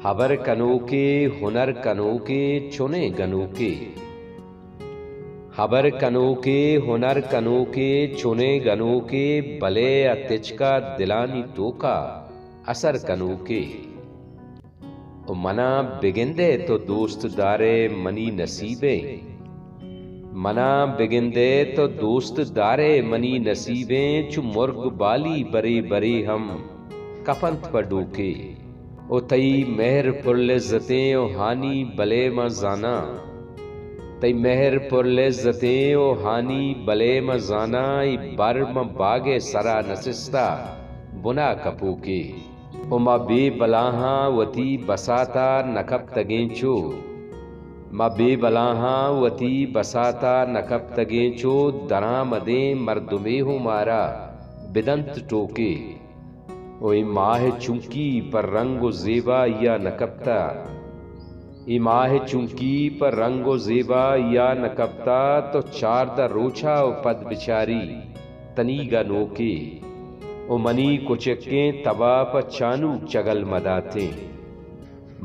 हबर कनो के हुनर कनो के चुने गनो के। हबर कनो के हुनर कनो के चुने गनो के भले अतिच का दिलानी तो का असर कनो के। ओ मना बिगिंदे तो दोस्त दारे मनी नसीबे। मना बिगिंदे तो दोस्त दारे मनी नसीबें चु मुर्ग बाली बरे बरे हम कफंत पर डोके। ओ तई मेहर पुरलिज़्ज़तें ओ हानी बले म जाना। तई मेहर पुरलिज़्ज़तें ओ हानी बले म जाना ई बर्म बागे सरा नसिस्ता बुना कपू के। ओ मा बे बलाहा वती बसाता नकब तगेंचो। मा बे बलाहा वती बसाता नकब तगेंचो दरा मदे मर्दुमे हो मारा बिदंत टोके। ओ माह चुंकी पर रंगो ज़ेबा या नकबता। ई माह चुंकी पर रंगो ज़ेबा या नकबता तो चारदा रोछा ओ पद बिचारी तनीगा नोके। ओ मनी कुचक्कें तबा प चानूक चगल मदाते।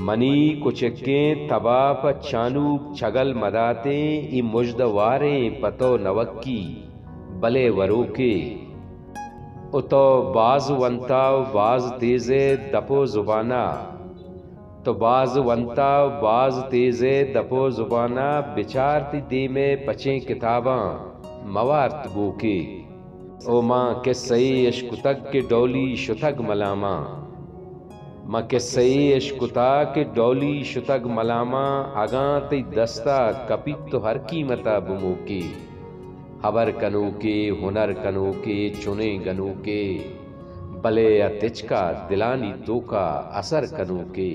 मनी कुचक्कें तबा प चानूक चगल मदाते ई मुजदवारें पतो नवक्की बले वरोके। उतो बाज वंताव बाज तेजे दपो जुबाना। तो बाज वंताव बाज तेजे दपो जुबाना बिचारती दे में पचें किताबां मवार्त गोके। ओ माँ किस्से इश्कुतक के डोली शुतग मलामा। माँ किस्से इश्कुता के डोली शुतग मलामा अगां ती दस्ता कपित तो हर कीमता बुमोके। हबर कनो के हुनर कनो के चुने गनो के भले अतिच का दिलानी तो का असर कनो के।